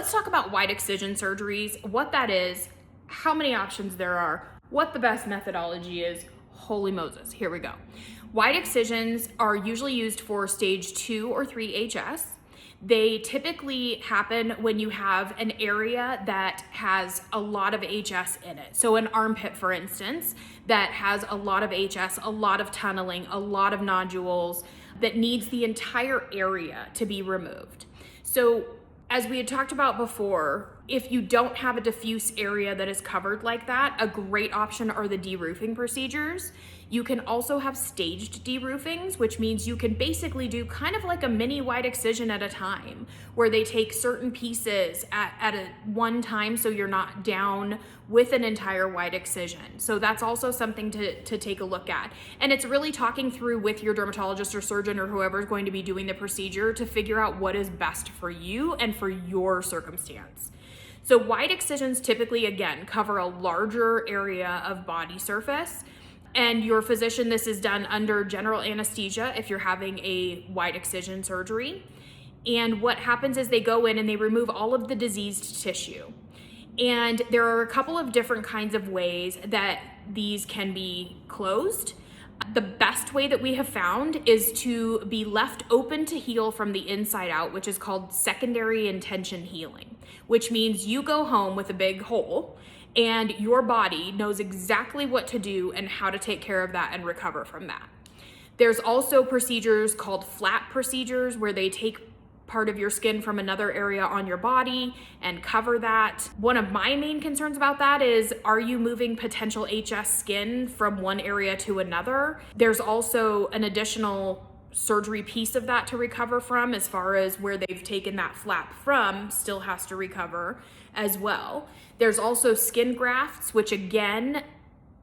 let's talk about wide excision surgeries, what that is, how many options there are, what the best methodology is. Holy Moses, here we go. Wide excisions are usually used for stage 2 or 3 HS. They typically happen when you have an area that has a lot of HS in it. So an armpit, for instance, that has a lot of HS, a lot of tunneling, a lot of nodules, that needs the entire area to be removed. So as we had talked about before, if you don't have a diffuse area that is covered like that, a great option are the de-roofing procedures. You can also have staged de-roofings, which means you can basically do kind of like a mini wide excision at a time, where they take certain pieces at one time so you're not down with an entire wide excision. So that's also something to take a look at. And it's really talking through with your dermatologist or surgeon or whoever is going to be doing the procedure to figure out what is best for you and for your circumstance. So wide excisions typically, again, cover a larger area of body surface. And your physician, this is done under general anesthesia if you're having a wide excision surgery. And what happens is they go in and they remove all of the diseased tissue. And there are a couple of different kinds of ways that these can be closed. The best way that we have found is to be left open to heal from the inside out, which is called secondary intention healing, which means you go home with a big hole and your body knows exactly what to do and how to take care of that and recover from that. There's also procedures called flap procedures where they take part of your skin from another area on your body and cover that. One of my main concerns about that is, are you moving potential HS skin from one area to another? There's also an additional surgery piece of that to recover from, as far as where they've taken that flap from still has to recover as well. There's also skin grafts, which again,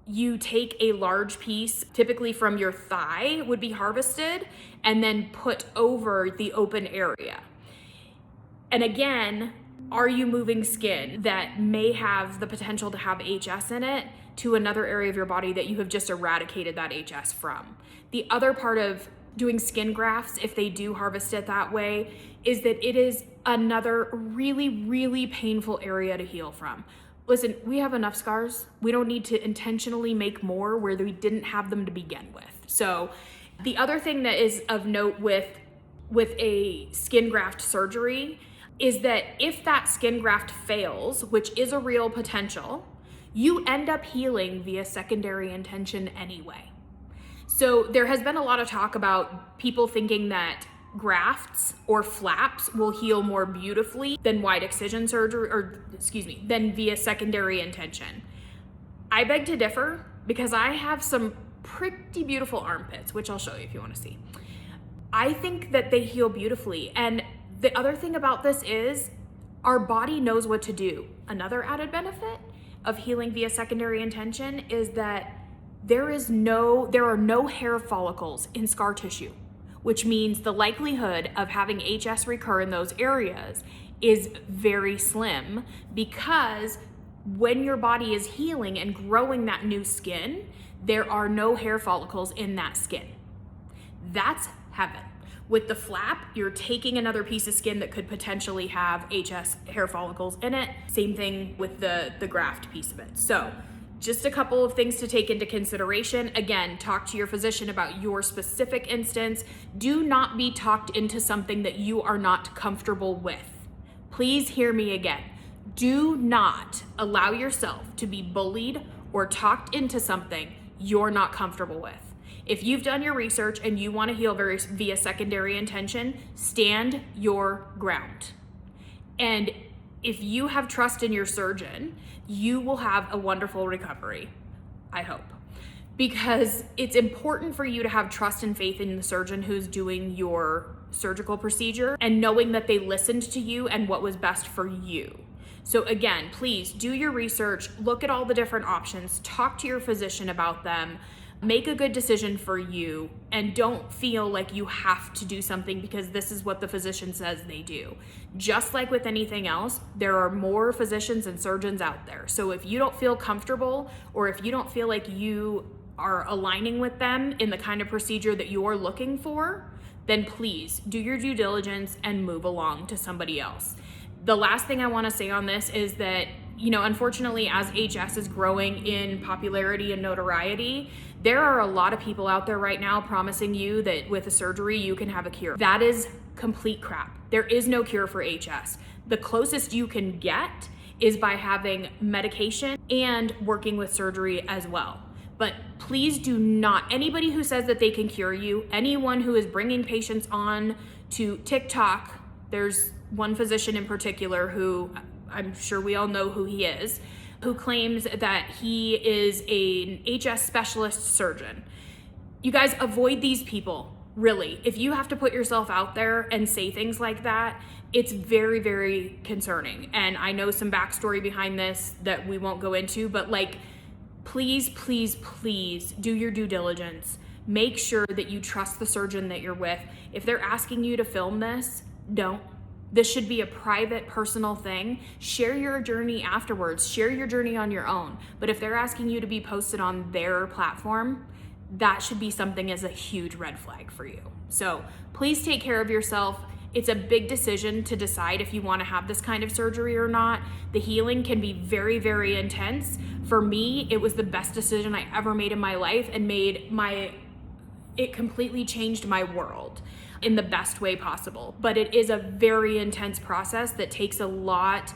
you take a large piece, typically from your thigh would be harvested, and then put over the open area. And again, are you moving skin that may have the potential to have HS in it to another area of your body that you have just eradicated that HS from? The other part of doing skin grafts, if they do harvest it that way, is that it is another really, really painful area to heal from. Listen, we have enough scars. We don't need to intentionally make more where we didn't have them to begin with. So the other thing that is of note with a skin graft surgery is that if that skin graft fails, which is a real potential, you end up healing via secondary intention anyway. So there has been a lot of talk about people thinking that grafts or flaps will heal more beautifully than wide excision surgery, than via secondary intention. I beg to differ, because I have some pretty beautiful armpits, which I'll show you if you want to see. I think that they heal beautifully. And the other thing about this is our body knows what to do. Another added benefit of healing via secondary intention is that there are no hair follicles in scar tissue, which means the likelihood of having HS recur in those areas is very slim, because when your body is healing and growing that new skin, there are no hair follicles in that skin. That's heaven. With the flap, you're taking another piece of skin that could potentially have HS hair follicles in it. Same thing with the graft piece of it. So just a couple of things to take into consideration. Again, talk to your physician about your specific instance. Do not be talked into something that you are not comfortable with. Please hear me again. Do not allow yourself to be bullied or talked into something you're not comfortable with. If you've done your research and you want to heal via secondary intention, stand your ground. And if you have trust in your surgeon, you will have a wonderful recovery, I hope. Because it's important for you to have trust and faith in the surgeon who's doing your surgical procedure, and knowing that they listened to you and what was best for you. So again, please do your research, look at all the different options, talk to your physician about them, make a good decision for you, and don't feel like you have to do something because this is what the physician says they do. Just like with anything else, there are more physicians and surgeons out there. So if you don't feel comfortable, or if you don't feel like you are aligning with them in the kind of procedure that you're looking for, then please do your due diligence and move along to somebody else. The last thing I want to say on this is that, unfortunately, as HS is growing in popularity and notoriety, there are a lot of people out there right now promising you that with a surgery you can have a cure. That is complete crap. There is no cure for HS. The closest you can get is by having medication and working with surgery as well. But please do not, anybody who says that they can cure you, anyone who is bringing patients on to TikTok, there's one physician in particular who I'm sure we all know who he is, who claims that he is an HS specialist surgeon. You guys, avoid these people, really. If you have to put yourself out there and say things like that, it's very, very concerning. And I know some backstory behind this that we won't go into, but please, please, please do your due diligence. Make sure that you trust the surgeon that you're with. If they're asking you to film this, don't. This should be a private, personal thing. Share your journey afterwards. Share your journey on your own. But if they're asking you to be posted on their platform, that should be something as a huge red flag for you. So please take care of yourself. It's a big decision to decide if you want to have this kind of surgery or not. The healing can be very, very intense. For me, it was the best decision I ever made in my life and it completely changed my world in the best way possible. But it is a very intense process that takes a lot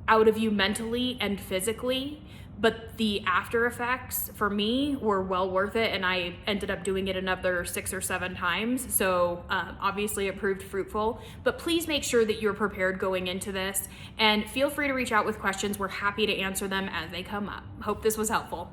out of you mentally and physically. But the after effects for me were well worth it, and I ended up doing it another 6 or 7 times. So obviously it proved fruitful. But please make sure that you're prepared going into this, and feel free to reach out with questions. We're happy to answer them as they come up. Hope this was helpful.